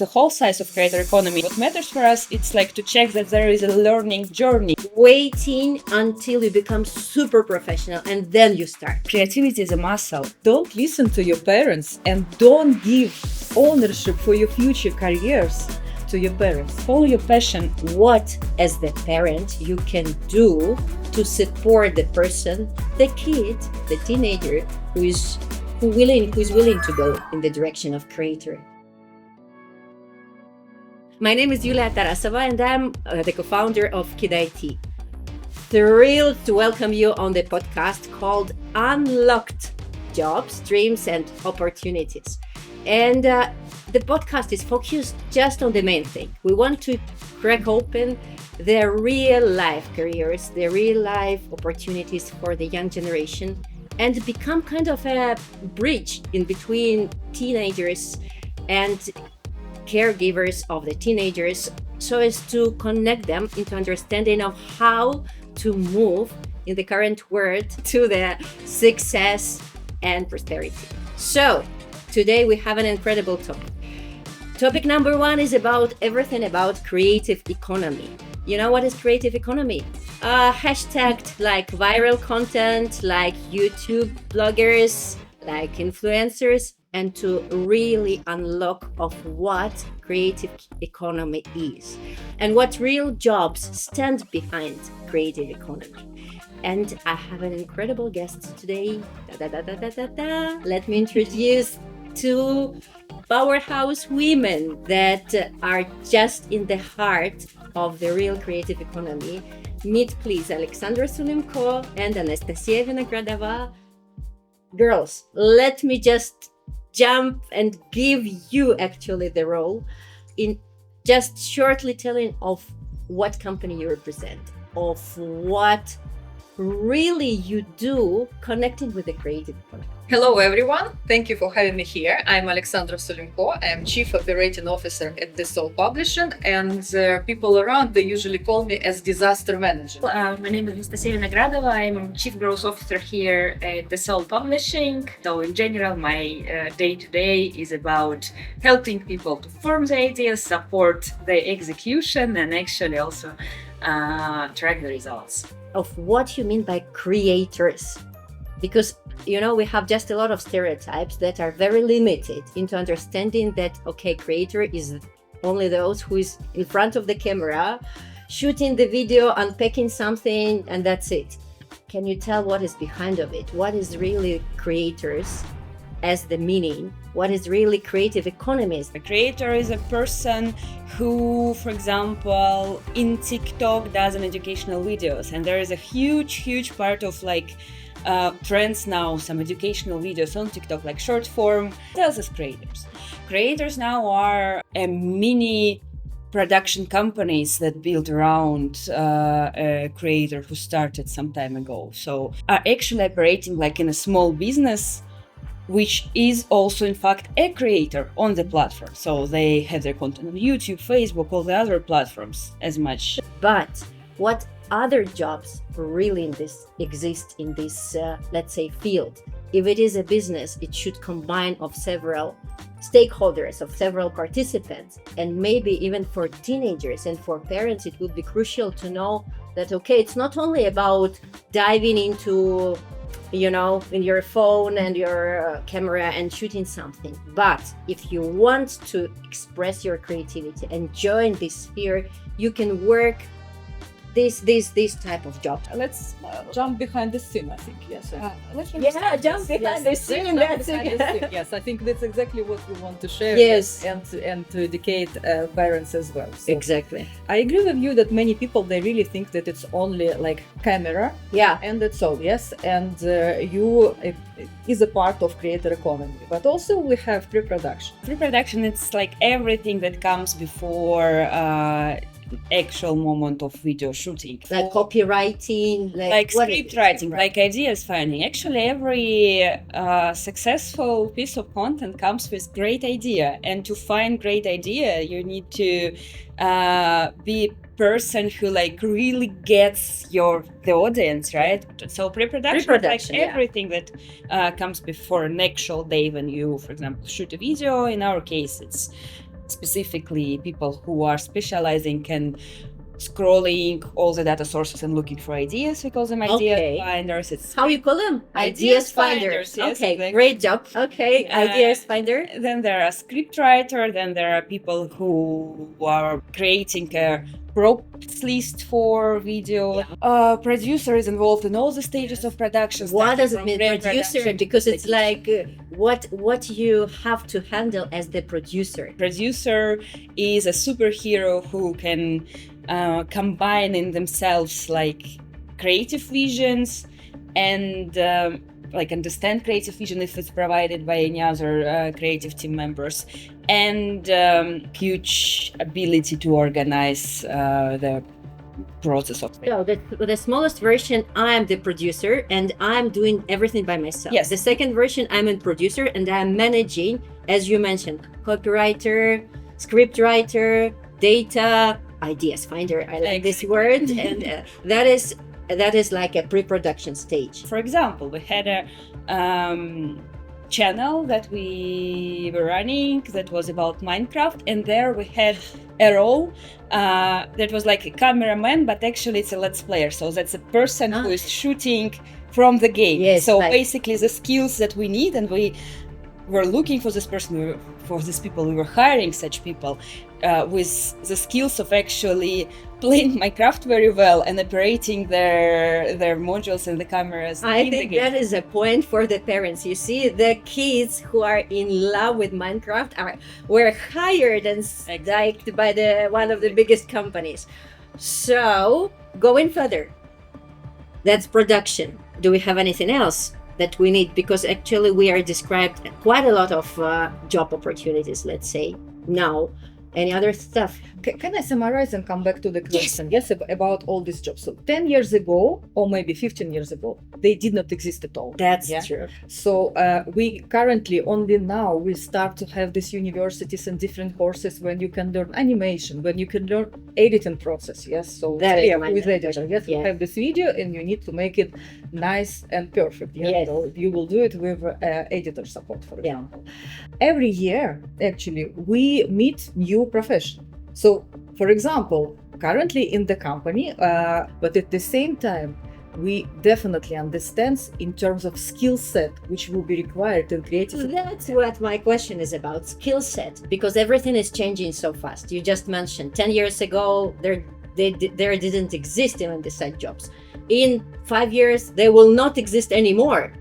The whole size of creator economy. What matters for us, it's like to check that there is a learning journey. Waiting until you become super professional and then you start. Creativity is a muscle. Don't listen to your parents and don't give ownership for your future careers to your parents. Follow your passion. What, as the parent, you can do to support the person, the kid, the teenager who is willing to go in the direction of creator. My name is Yulia Tarasova and I'm the co-founder of Kid IT. Thrilled to welcome you on the podcast called Unlocked Jobs, Dreams and Opportunities. And the podcast is focused just on the main thing. We want to crack open the real life careers, the real life opportunities for the young generation and become kind of a bridge in between teenagers and caregivers of the teenagers, so as to connect them into understanding of how to move in the current world to the success and prosperity. So today we have an incredible topic. Topic number one is about everything about creative economy. You know what is creative economy? Hashtagged like viral content, like YouTube bloggers, like influencers, and to really unlock of what creative economy is and what real jobs stand behind creative economy. And I have an incredible guest today. Let me introduce two powerhouse women that are just in the heart of the real creative economy. Meet please Alexandra Sulimko and Anastasia Vinogradova. Girls, let me just jump and give you actually the role in just shortly telling of what company you represent, of what really you do connecting with the creative economy. Hello everyone, thank you for having me here. I'm Alexandra Sulimko. I'm Chief Operating Officer at TheSoul Publishing, and people around, they usually call me as Disaster Manager. My name is Anastasia Vinogradova. I'm Chief Growth Officer here at TheSoul Publishing. So in general, my day-to-day is about helping people to form the ideas, support the execution, and actually also track the results. Of what you mean by creators, because we have just a lot of stereotypes that are very limited into understanding that creator is only those who is in front of the camera shooting the video, unpacking something, and that's it. Can you tell what is behind of it? What is really creators as the meaning? What is really creative economies? A creator is a person who, for example, in TikTok does an educational videos, and there is a huge part of trends now, some educational videos on TikTok, like short form. Tells us creators. Creators now are a mini production companies that build around a creator who started some time ago. So are actually operating like in a small business, which is also in fact a creator on the platform. So they have their content on YouTube, Facebook, all the other platforms as much. But what other jobs really exist in this, let's say, field? If it is a business, it should combine of several stakeholders, of several participants, and maybe even for teenagers and for parents, it would be crucial to know that, it's not only about diving into in your phone and your camera and shooting something. But if you want to express your creativity and join this sphere, you can work this type of job. Let's jump behind the scene, I think. Yes. Jump behind the scene. That's it. Yes, I think that's exactly what we want to share. Yes, and to educate parents as well. So exactly. I agree with you that many people, they really think that it's only like camera. Yeah. And that's all. Yes. And you is a part of creator economy, but also we have pre-production. Pre-production, it's like everything that comes before actual moment of video shooting, like copywriting, like script writing, like ideas finding. Actually, every successful piece of content comes with great idea, and to find great idea, you need to be person who really gets the audience, right? So pre-production everything that comes before an actual day when you, for example, shoot a video. In our case, it's specifically people who are specializing in scrolling all the data sources and looking for ideas. We call them idea Okay. finders. It's How you call them? Ideas finders, yes, Okay, exactly. great job. Okay, ideas finder. Then there are script writer. Then there are people who are creating a props list for video. Producer is involved in all the stages of production. What does it starting mean, from producer? pre-production Because to it's like what you have to handle as the producer. Producer is a superhero who can combine in themselves like creative visions and like understand creative vision if it's provided by any other creative team members, and huge ability to organize the process of it. So the smallest version, I'm the producer and I'm doing everything by myself. Yes. The second version, I'm a producer and I'm managing, as you mentioned, copywriter, script writer, data, ideas finder. I like this word, and that is like a pre-production stage. For example, we had a channel that we were running that was about Minecraft, and there we had a role that was like a cameraman, but actually it's a let's player. So that's a person who is shooting from the game. Yes, so like basically the skills that we need, and we were looking for this person, for these people, we were hiring such people with the skills of actually playing Minecraft very well and operating their modules and the cameras. I think that is a point for the parents. You see, the kids who are in love with Minecraft were hired and psyched by one of the biggest companies. So going further, that's production. Do we have anything else that we need? Because actually we are described quite a lot of job opportunities, let's say now. Any other stuff? Can I summarize and come back to the question? Yes, about all these jobs. So 10 years ago, or maybe 15 years ago, they did not exist at all. That's true. So we currently, only now, we start to have these universities and different courses when you can learn animation, when you can learn editing process. Yes, so with editor. Yes, you have this video and you need to make it nice and perfect. Yes. So you will do it with editor support, for example. Every year, actually, we meet new profession. So, for example, currently in the company, but at the same time, we definitely understand in terms of skill set which will be required in creative. That's what my question is about, skill set, because everything is changing so fast. You just mentioned 10 years ago, there didn't exist even the side jobs. In 5 years, they will not exist anymore,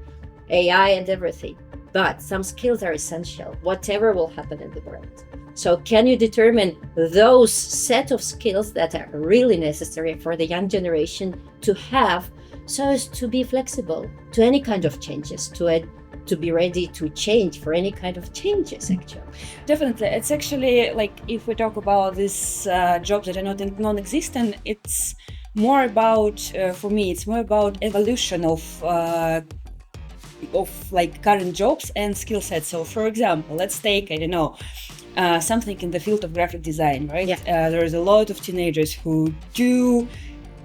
AI and everything. But some skills are essential, whatever will happen in the world. So can you determine those set of skills that are really necessary for the young generation to have, so as to be flexible to any kind of changes, to be ready to change for any kind of changes, actually? Definitely. It's actually like, if we talk about these jobs that are not non-existent, it's more about, for me, it's more about evolution of like current jobs and skill sets. So for example, let's take, I don't know, something in the field of graphic design, right? Yeah. There is a lot of teenagers who do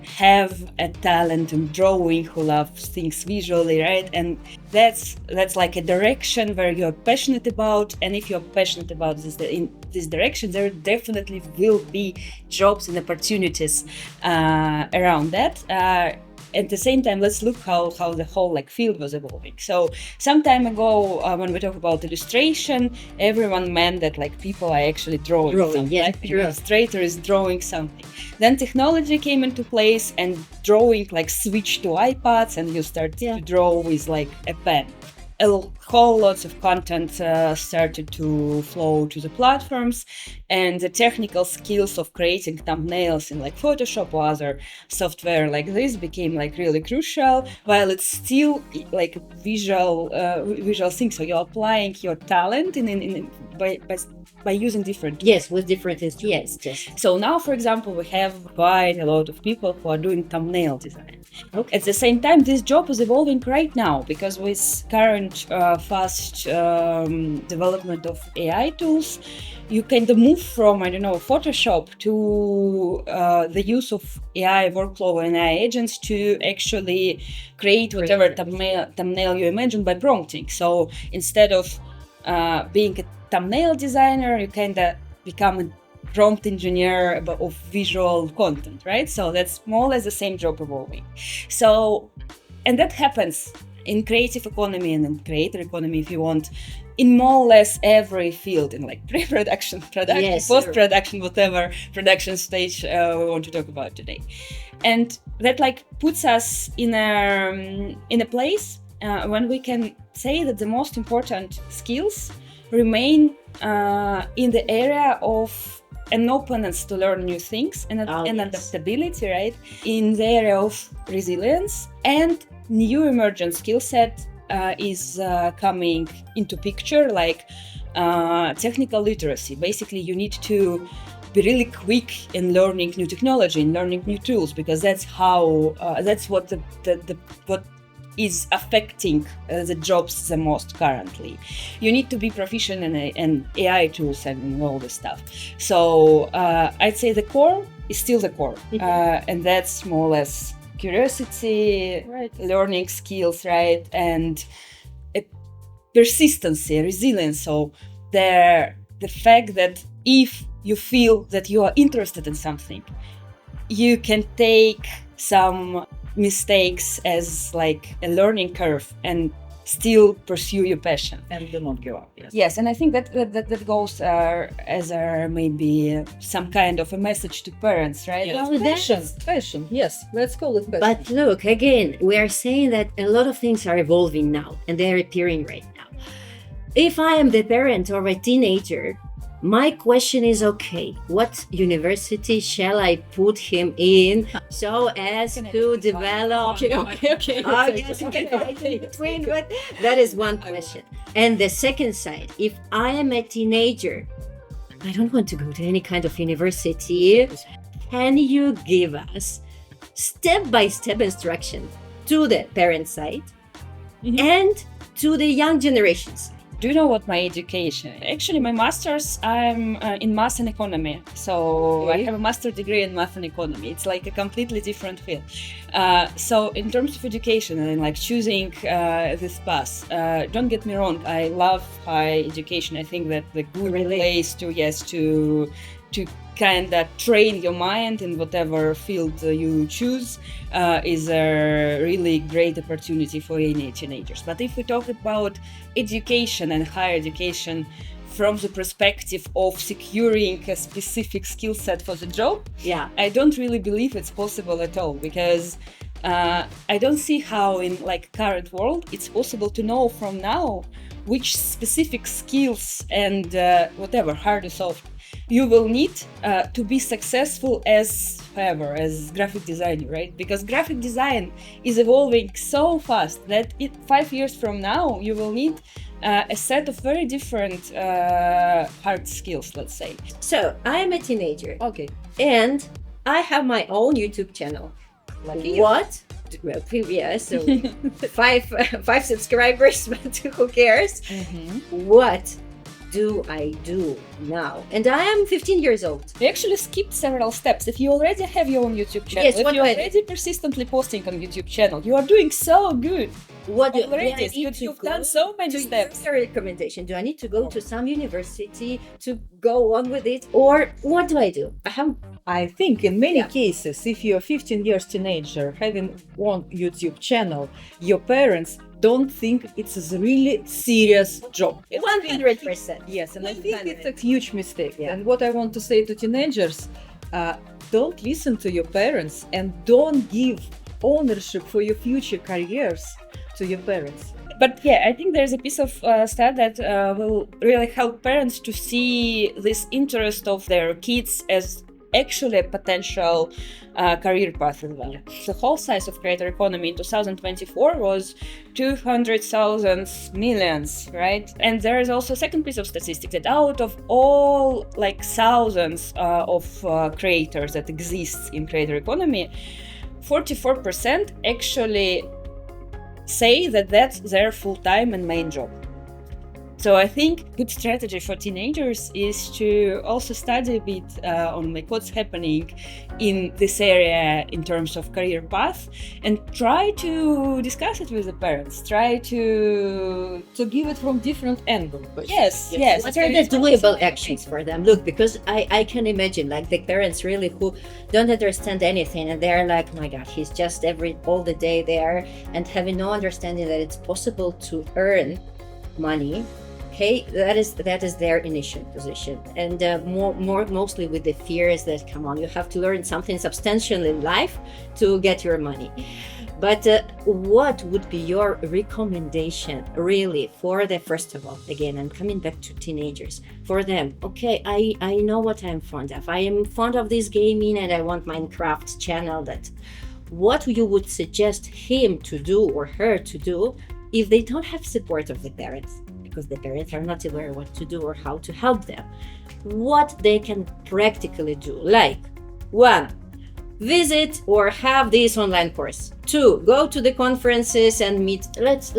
have a talent in drawing, who love things visually, right? And that's like a direction where you're passionate about, and if you're passionate about in this direction, there definitely will be jobs and opportunities around that. At the same time, let's look how the whole like field was evolving. So some time ago, when we talk about illustration, everyone meant that like people are actually drawing something. Yeah, like, the illustrator is drawing something. Then technology came into place, and drawing like switched to iPads, and you start to draw with like a pen. A whole lots of content started to flow to the platforms, and the technical skills of creating thumbnails in like Photoshop or other software like this became like really crucial, while it's still like visual thing. So you're applying your talent by using different tools. With different instruments. Yes. So now, for example, we have quite a lot of people who are doing thumbnail design. Okay. At the same time, this job is evolving right now, because with current fast development of AI tools, you can move from, I don't know, Photoshop to the use of AI workflow and AI agents to actually create whatever thumbnail you imagine by prompting. So instead of being a thumbnail designer, you kind of become a prompt engineer of visual content, right? So that's more or less the same job evolving. So, and that happens in creative economy and in creator economy, if you want, in more or less every field, in like pre-production, production, Yes, post-production, whatever production stage we want to talk about today. And that like puts us in a place when we can say that the most important skills remain in the area of an openness to learn new things and adaptability, right? In the area of resilience, and new emergent skill set is coming into picture, like technical literacy. Basically, you need to be really quick in learning new technology and learning new tools, because that's how that's what what is affecting the jobs the most currently. You need to be proficient in AI tools and all this stuff. So I'd say the core is still the core, and that's more or less curiosity, right, learning skills, right, and persistency, resilience. So the fact that if you feel that you are interested in something, you can take some mistakes as like a learning curve and still pursue your passion and do not give up. Yes, and I think that goes as maybe some kind of a message to parents, right? Yes. Passion, yes, let's call it passion. But look, again, we are saying that a lot of things are evolving now and they're appearing right now. If I am the parent of a teenager, my question is, okay, what university shall I put him in so as to develop? Okay. I guess you can fight in between, but that is one question. And the second side, if I am a teenager, I don't want to go to any kind of university, can you give us step-by-step instruction to the parent side and to the young generation side? Do you know what my education? Actually, my master's, I'm in math and economy. So I have a master's degree in math and economy. It's like a completely different field. So in terms of education and like choosing this path, don't get me wrong, I love higher education. I think that the good place to kind of train your mind in whatever field you choose is a really great opportunity for any teenagers. But if we talk about education and higher education from the perspective of securing a specific skill set for the job, I don't really believe it's possible at all, because I don't see how in like current world it's possible to know from now which specific skills and whatever, hard or soft, you will need to be successful as graphic designer, right? Because graphic design is evolving so fast that 5 years from now you will need a set of very different hard skills, let's say. So I'm a teenager, Okay. and I have my own YouTube channel. What? Well, so five subscribers, but who cares? What do I do now? And I am 15 years old. You actually skipped several steps. If you already have your own YouTube channel, Yes, if you're already persistently posting on YouTube channel, you are doing so good. What do Already, I need to you've go done so many to steps. your recommendation? Do I need to go to some university to go on with it, or what do I do? I think in many cases, if you're a 15 years teenager having one YouTube channel, your parents don't think it's a really serious job. 100%. Yes, and I think it's a huge mistake. And what I want to say to teenagers, don't listen to your parents and don't give ownership for your future careers to your parents. But I think there's a piece of study that will really help parents to see this interest of their kids as actually a potential career path as well. The whole size of creator economy in 2024 was 200,000 millions, right? And there is also a second piece of statistics that out of all like thousands of creators that exists in creator economy, 44% actually say that that's their full-time and main job. So I think good strategy for teenagers is to also study a bit on like what's happening in this area in terms of career path, and try to discuss it with the parents. Try to give it from different angles. Yes. What are the doable actions for them? Look, because I can imagine like the parents really who don't understand anything, and they're like, my God, he's just all the day there, and having no understanding that it's possible to earn money. Okay, that is their initial position, and mostly with the fears that come on, you have to learn something substantial in life to get your money. But what would be your recommendation really for the, first of all, again, I'm coming back to teenagers, for them, okay, I know what I'm fond of. I am fond of this gaming and I want Minecraft channel that. What you would suggest him to do or her to do if they don't have support of the parents? Because the parents are not aware what to do or how to help them. What they can practically do, like 1, visit or have this online course. 2, go to the conferences and meet. Let's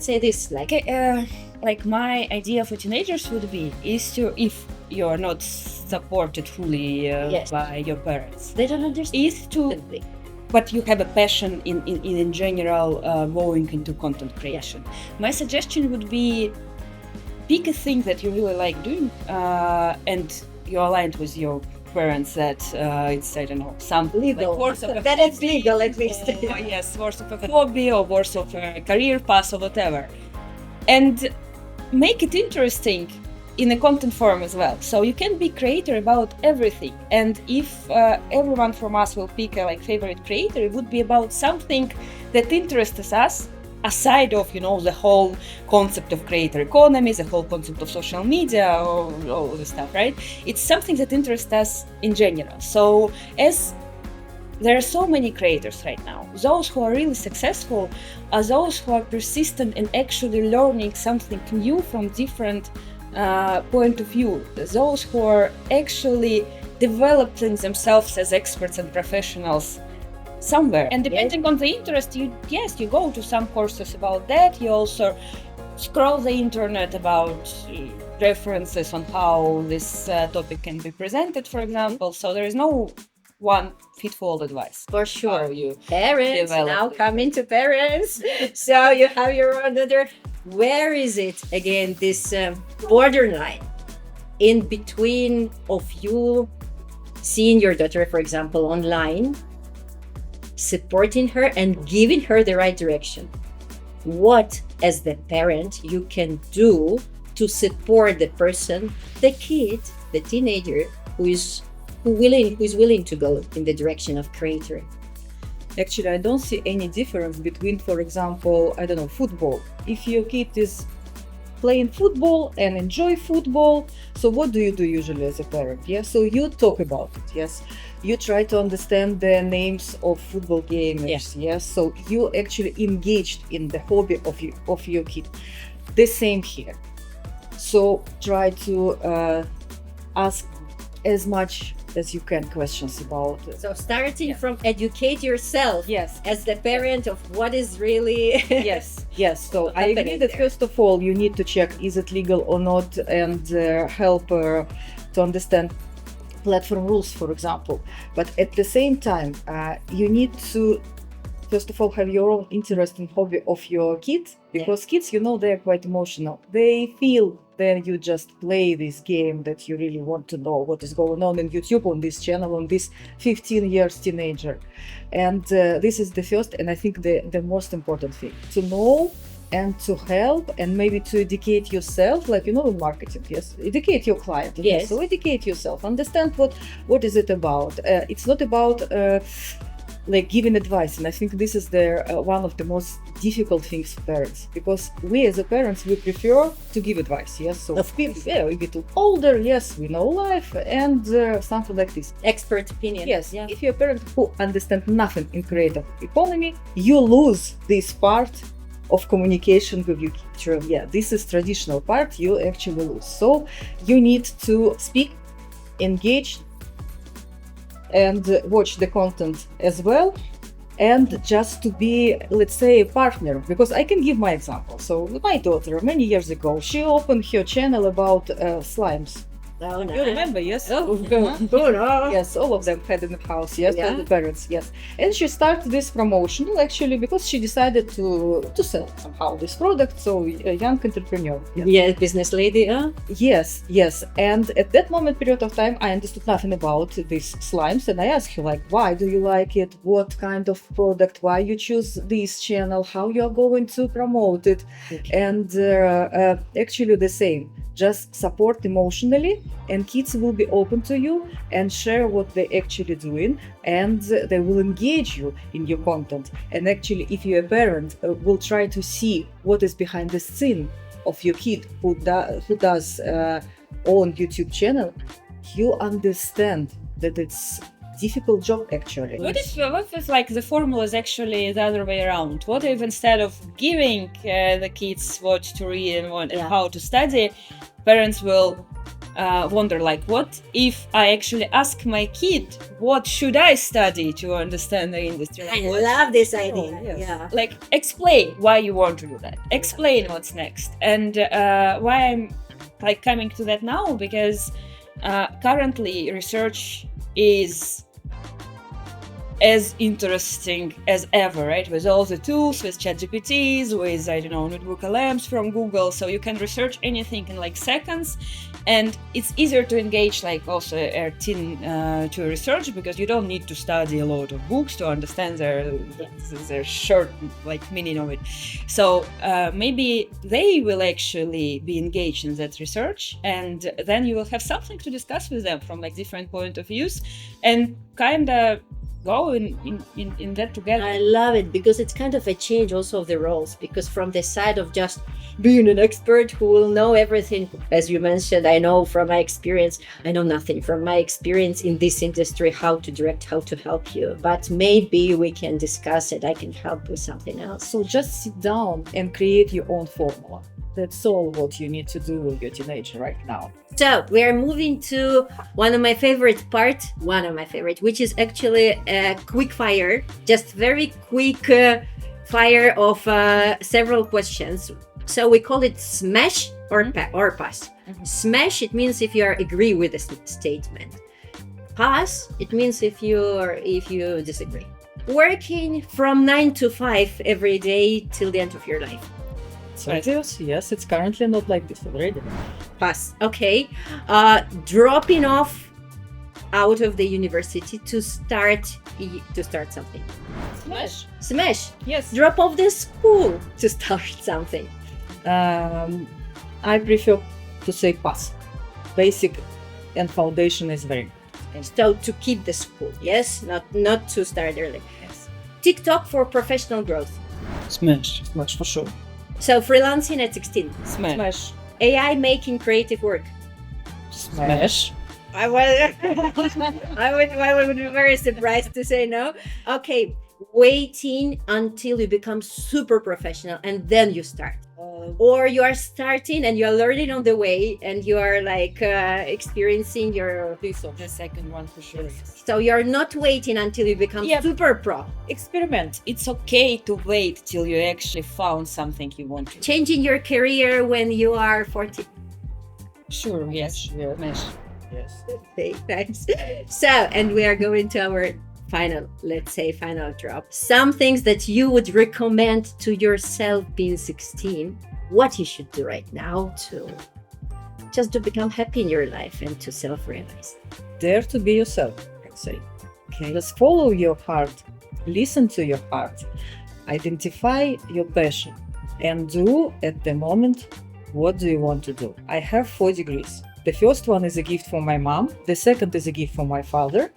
say this, like my idea for teenagers would be is to, if you're not supported fully by your parents, they don't understand. Is to. But you have a passion in general going into content creation. My suggestion would be pick a thing that you really like doing and you're aligned with your parents that it's, I don't know, some legal. Like that is legal at least. Yes, worth of a hobby or worth of a career path or whatever. And make it interesting in a content form as well. So you can be creator about everything. And if everyone from us will pick a favorite creator, it would be about something that interests us, aside of the whole concept of creator economy, the whole concept of social media, or all the stuff, right? It's something that interests us in general. So as there are so many creators right now, those who are really successful are those who are persistent and actually learning something new from different point of view, those who are actually developing themselves as experts and professionals somewhere. And depending on the interest, you go to some courses about that. You also scroll the internet about references on how this topic can be presented, for example. So there is no one fit-for-all advice. For sure. You parents, now coming to parents. So you have your own other. Where is it, again, this borderline in between of you seeing your daughter, for example, online, supporting her and giving her the right direction? What, as the parent, you can do to support the person, the kid, the teenager who is willing to go in the direction of creator? Actually, I don't see any difference between, for example, I don't know, football. If your kid is playing football and enjoy football, so what do you do usually as a parent? Yes, so you talk about it. Yes, you try to understand the names of football gamers. Yes, so you actually engaged in the hobby of your kid. The same here. So try to ask as much as you can questions about it. So starting from educate yourself as the parent of what is really yes. So I agree that first of all you need to check is it legal or not, and help to understand platform rules, for example. But at the same time you need to first of all have your own interest in hobby of your kids, because kids, they're quite emotional. They feel then you just play this game that you really want to know what is going on YouTube, on this channel, on this 15 years teenager. And this is the first, and I think the most important thing, to know and to help and maybe to educate yourself, in marketing, educate your client. So educate yourself, understand what is it about. It's not about giving advice, and I think this is one of the most difficult things for parents, because we as a parents, we prefer to give advice. So we get older, we know life and something like this, expert opinion. If you're a parent who understands nothing in creative economy, you lose this part of communication with your kid. This is traditional part you actually lose. So you need to speak, engage, and watch the content as well, and just to be, let's say, a partner. Because I can give my example. So my daughter, many years ago, she opened her channel about slimes. Oh, no. You remember, yes? Oh, no. Yes, all of them had in the house, yes, Yeah. all the parents, yes. And she started this promotion actually because she decided to sell somehow this product, so a young entrepreneur. Yes. Yeah, business lady, huh? Yes. And at that moment period of time, I understood nothing about these slimes, and I asked her, like, why do you like it? What kind of product? Why you choose this channel? How you are going to promote it? Okay. And actually the same. Just support emotionally, and kids will be open to you and share what they're actually doing, and they will engage you in your content. And actually, if you're a parent, will try to see what is behind the scene of your kid who does own YouTube channel, you understand that it's difficult job actually. What if like the formula is actually the other way around? What if instead of giving the kids what to read and how to study, parents will wonder, like, what if I actually ask my kid what should I study to understand the industry? I love this idea. yes. Yeah. Like, explain why you want to do that, explain what's next. And why I'm like coming to that now, because currently research is as interesting as ever, right? With all the tools, with ChatGPTs, with, I don't know, notebook LMs from Google. So you can research anything in like seconds. And it's easier to engage like also a teen to research, because you don't need to study a lot of books to understand their short like meaning of it. So maybe they will actually be engaged in that research, and then you will have something to discuss with them from like different point of views, and kind of go in that together. I love it, because it's kind of a change also of the roles, because from the side of just being an expert who will know everything, as you mentioned, I know from my experience, I know nothing from my experience in this industry, how to direct, how to help you, but maybe we can discuss it. I can help with something else. So just sit down and create your own formula. That's all what you need to do with your teenager right now. So we are moving to one of my favorite, which is actually a quick fire, just very quick fire of several questions. So we call it smash or pass. Mhm. Smash, it means if you agree with the statement. Pass, it means if you disagree. Working from 9 to 5 every day till the end of your life. So yes, it's currently not like this already. Pass. Okay. Dropping off out of the university to start something. Smash. Yes. Drop off the school to start something. I prefer to say pass. Basic and foundation is very good. So to keep the school, yes, not to start early. Yes. TikTok for professional growth. Smash for sure. So freelancing at 16. Smash. AI making creative work. Smash. I would be very surprised to say no. Okay, waiting until you become super professional and then you start. Or you are starting and you are learning on the way and you are like experiencing your... The second one for sure. So you're not waiting until you become super pro. Experiment. It's okay to wait till you actually found something you want to. Changing your career when you are 40. Sure, yes. Smash. Yes. Okay, thanks. So, and we are going to our final drop. Some things that you would recommend to yourself being 16, what you should do right now to become happy in your life and to self-realize. Dare to be yourself, I'd say. Okay. Just follow your heart, listen to your heart, identify your passion, and do at the moment what do you want to do. I have 4 degrees. The first one is a gift from my mom, the second is a gift from my father,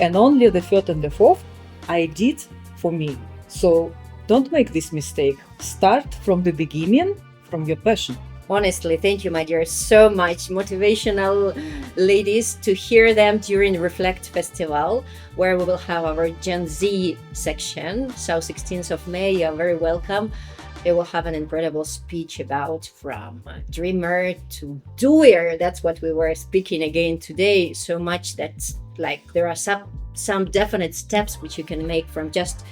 and only the third and the fourth I did for me. So don't make this mistake. Start from the beginning, from your passion. Honestly, thank you, my dear, so much. Motivational ladies, to hear them during Reflect Festival, where we will have our Gen Z section. So 16th of May, you're very welcome. They will have an incredible speech about from dreamer to doer. That's what we were speaking again today. So much that's like there are some definite steps which you can make from just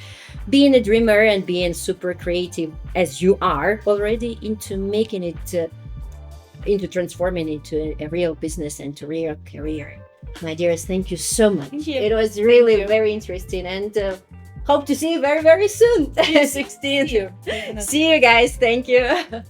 being a dreamer and being super creative as you are already into making it, into transforming into a real business and to real career. My dearest, thank you so much. Thank you. It was really very interesting, and hope to see you very, very soon. 16th. See you. See you guys. Thank you.